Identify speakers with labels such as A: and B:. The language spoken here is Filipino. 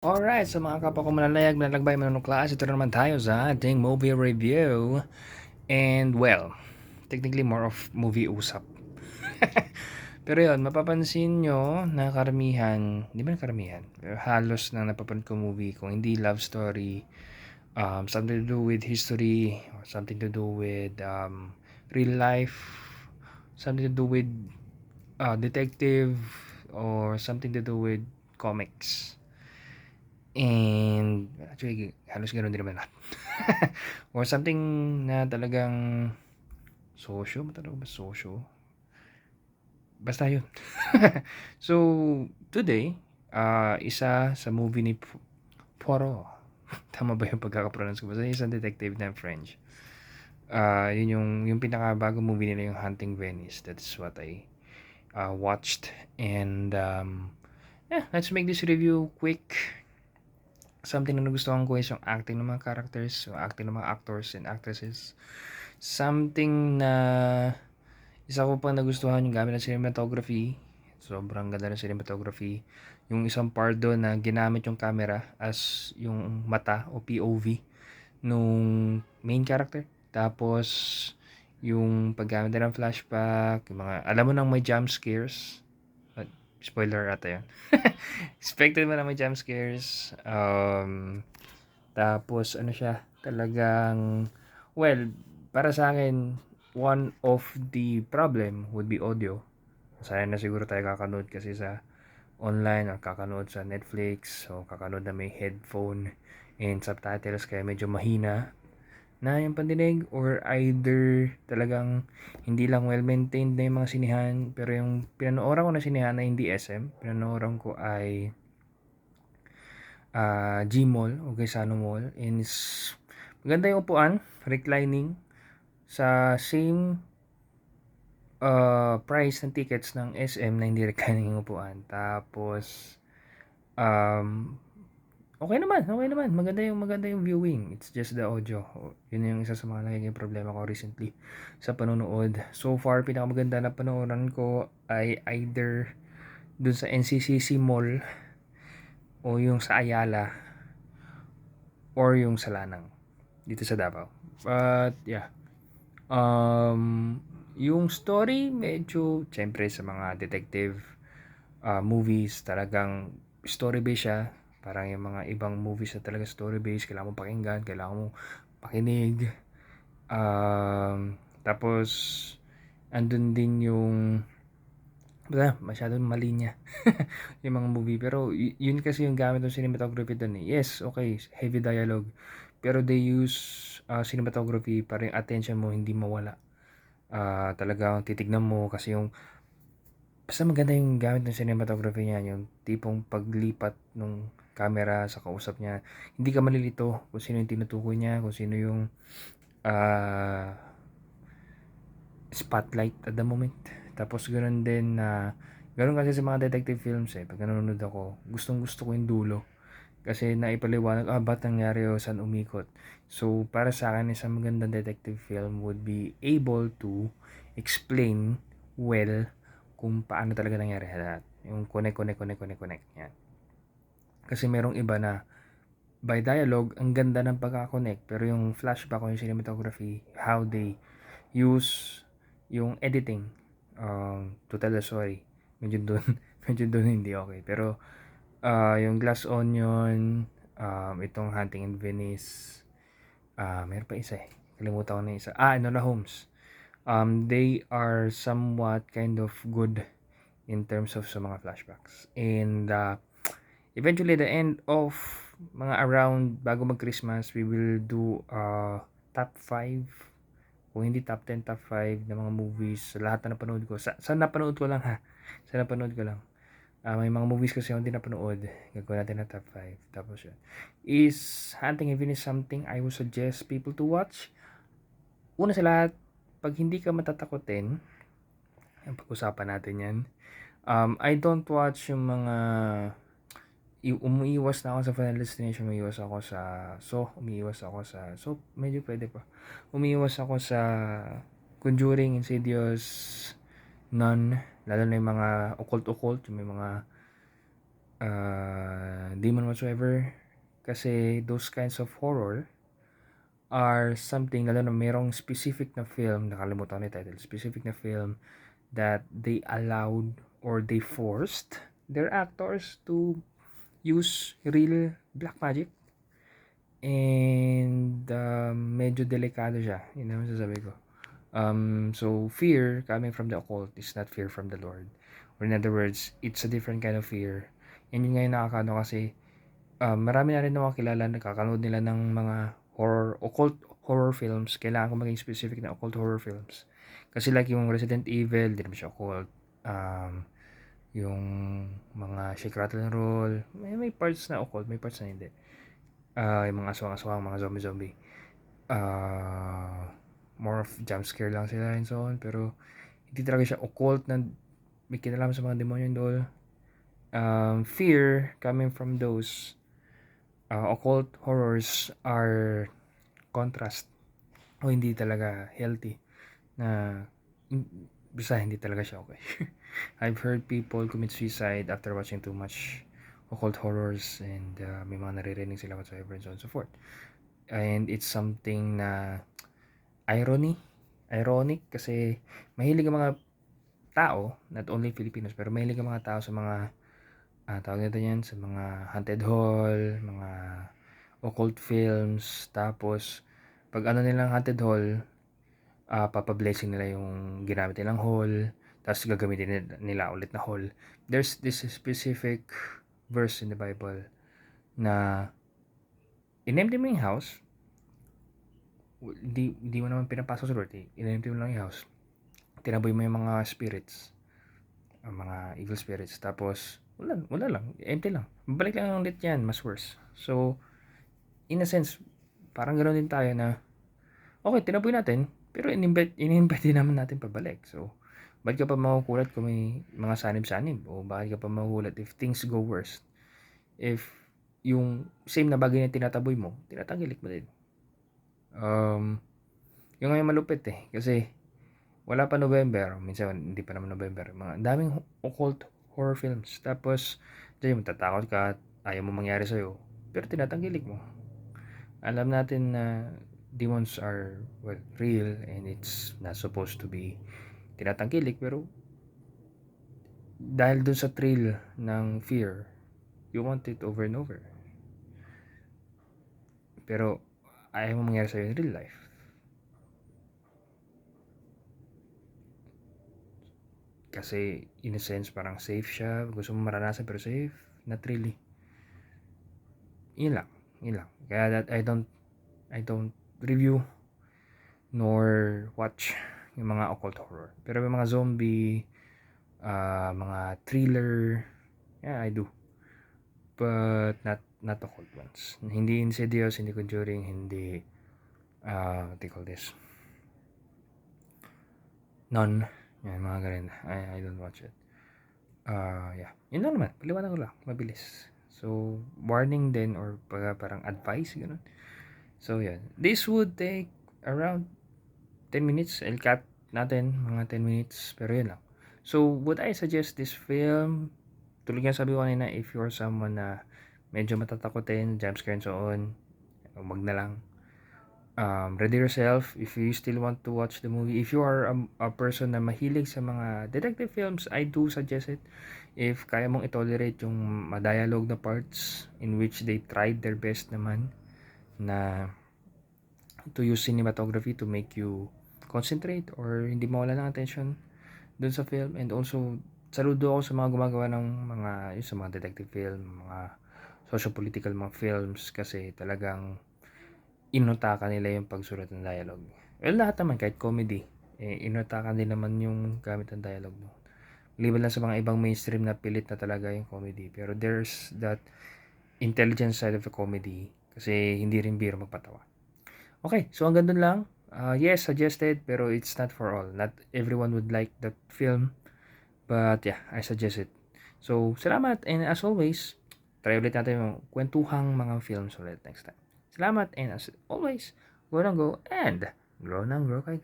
A: Alright, sa mga kapwa ko malalayag, malalakbay, manunuklas, ito na naman tayo sa ating movie review. And well, technically more of movie usap. Pero yun, mapapansin nyo na karamihan, di ba na karamihan, pero halos na napapanood ko movie, kung hindi love story, something to do with history, or something to do with real life, something to do with detective, or something to do with comics. And actually, halos gano'n din naman lahat. Or something na talagang sosyo, ba talaga ba sosyo? Basta yun. So, today, isa sa movie ni Poirot. Tama ba yung pagkakapronounce ko? Basta isang detective na French. Yun yung pinakabagong movie nila, yung Hunting Venice. That's what I watched. And yeah, let's make this review quick. Something na nagustuhan ko is yung acting ng mga characters, yung acting ng mga actors and actresses. Something na isa ko pang nagustuhan yung gamit ng cinematography. Sobrang ganda ng cinematography. Yung isang part doon na ginamit yung camera as yung mata o POV nung main character. Tapos yung paggamit ng flashback, yung mga alam mo nang may jump scares. Spoiler ata yun. Expected mo na may jump scares. Tapos ano siya, talagang well, para sa akin, one of the problem would be audio. Sayang na siguro tayo kakanood kasi sa online or kakanood sa Netflix o kakanood na may headphone and subtitles kaya medyo mahina na yung pandinig or either talagang hindi lang well maintained na yung mga sinihan pero yung pinanooran ko na sinihan na hindi SM, pinanooran ko ay G-Mall o Quezano Mall and maganda yung upuan, reclining sa same price ng tickets ng SM na hindi reclining yung upuan. Tapos um, okay naman. Maganda yung viewing. It's just the audio. Yun yung isa sa mga nagiging problema ko recently sa panonood. So far, pinakamaganda na panooran ko ay either dun sa NCCC Mall o yung sa Ayala or yung sa Lanang dito sa Davao. But yeah, yung story medyo siyempre sa mga detective movies talagang story based siya. Parang yung mga ibang movies na talaga story based, kailangan mo pakinggan, kailangan mo pakinig. Tapos andun din yung basta masyadong malinya yung mga movie pero yun kasi yung gamit ng cinematography doon eh. Yes, okay, heavy dialogue pero they use cinematography para yung attention mo hindi mawala. Talagang titignan mo kasi yung basta maganda yung gamit ng cinematography niya, yung tipong paglipat ng camera sa kausap niya. Hindi ka malilito kung sino yung tinutukoy niya, kung sino yung ah, spotlight at the moment. Tapos ganoon din na ganoon kasi sa mga detective films eh. Pag nanonood ako, gustong-gusto ko yung dulo. Kasi naipaliwanag, ba't nangyari o saan umikot. So, para sa akin, isang magandang detective film would be able to explain well kung paano talaga nangyari lahat. Yung connect. Yan. Kasi merong iba na by dialogue, ang ganda ng pagka-connect. Pero yung flashback o yung cinematography, how they use yung editing to tell the story. Medyo doon, medyo doon hindi okay. Pero yung Glass Onion, itong Hunting in Venice, meron pa isa eh. Kalimutan ko na isa. Enola Holmes. They are somewhat kind of good in terms of sa mga flashbacks. And eventually, the end of mga around bago mag-Christmas, we will do top 5 kung hindi top 10, top 5 na mga movies sa lahat na napanood ko. Sa napanood ko lang ha. Sa napanood ko lang. May mga movies kasi akong hindi napanood. Gagawin natin na top 5. Tapos yun. Is Hunting Heaven is something I would suggest people to watch. Una sa lahat, pag hindi ka matatakotin, yung pag-usapan natin yan. I don't watch yung mga umiiwas na ako sa Final Destination, umiiwas ako sa medyo pwede pa. Umiiwas ako sa Conjuring, Insidious, Nun, lalo na yung mga occult, yung may mga demon whatsoever. Kasi those kinds of horror are something, lalo na merong specific na film, nakalimutan ko na yung title, specific na film that they allowed or they forced their actors to use real black magic. And medyo delikado siya, yun naman sasabi ko. So fear coming from the occult is not fear from the Lord. Or in other words, it's a different kind of fear. And yun nga yung nakakano kasi marami na rin nakakilala, nakakanood nila ng mga occult horror films. Kailangan ko maging specific na occult horror films. Kasi like yung Resident Evil, di naman siya occult. Yung mga Shake, Rattle, and Roll, may parts na occult, may parts na hindi. Yung mga aswang-aswang, mga zombie-zombie. More of jump scare lang sila and so on. Pero hindi talaga siya occult na may kinalaman sa mga demonyo and all. Fear coming from those occult horrors are contrast o hindi talaga healthy na basta hindi talaga siya okay. I've heard people commit suicide after watching too much occult horrors and may mga naririnig sila whatsoever and so on and so forth. And it's something na ironic kasi mahilig ang mga tao, not only Filipinos, pero mahilig ang mga tao sa mga tawag nito yan, sa mga haunted hall, mga occult films. Tapos pag ano nilang haunted hall, papablessing nila yung ginamit nilang hall, tapos gagamitin nila ulit na hall. There's this specific verse in the Bible na in-empty mo yung house, hindi mo naman pinapasok sa Lord, in-empty mo lang yung house, tinaboy mo yung mga spirits, mga evil spirits, tapos wala lang, empty lang, balik lang ulit yan, mas worse. So in a sense, parang ganoon din tayo na okay, tinaboy natin, pero in-invite din naman natin pabalik. So bakit ka pa makukulat kung may mga sanib-sanib, o bakit ka pa makukulat if things go worse, if yung same na bagay na tinataboy mo, tinatanggilik mo din. Yung ngayon malupit kasi wala pa November, minsan hindi pa naman November, mga daming occult horror films. Tapos diyan matatakot ka at ayaw mo mangyari sa'yo, pero tinatanggilik mo. Alam natin na demons are real and it's not supposed to be tinatangkilik, pero dahil dun sa thrill ng fear, you want it over and over. Pero ayaw mo mangyari sa'yo in real life. Kasi in a sense parang safe siya, gusto mo maranasan pero safe, not really. Yun lang. Kaya that I don't review nor watch yung mga occult horror. Pero yung mga zombie, mga thriller, yeah, I do. But not occult ones. Hindi Insidious, hindi Conjuring, hindi what do you call this? Nun. Yan, mga ganun. I don't watch it. Yeah. Yun lang naman. Paliwanag ko lang. Mabilis. So, warning din or parang advice, ganun. So, yan. This would take around 10 minutes. I'll cut natin mga 10 minutes. Pero yun lang. So, would I suggest this film? Tulad nga sabi ko kanina, if you're someone na medyo matatakotin, jumpscare and so on, wag na lang. Ready yourself if you still want to watch the movie. If you are a person na mahilig sa mga detective films, I do suggest it. If kaya mong i-tolerate yung ma-dialogue na parts in which they tried their best naman na to use cinematography to make you concentrate or hindi mawala ng attention dun sa film. And also, saludo ako sa mga gumagawa ng mga sa mga detective film, mga socio-political mga films, kasi talagang inutakan nila yung pagsulat ng dialogue. Well, lahat naman, kahit comedy, inutakan din naman yung gamit ng dialogue. No? Liban lang sa mga ibang mainstream na pilit na talaga yung comedy. Pero there's that intelligence side of the comedy kasi hindi rin biro magpatawa. Okay, so hanggang dun lang. Yes, suggested, pero it's not for all. Not everyone would like that film. But yeah, I suggest it. So, salamat, and as always, try ulit natin yung kwentuhang mga films ulit next time. Salamat, and as always, go and grow, and grow nang grow kayo.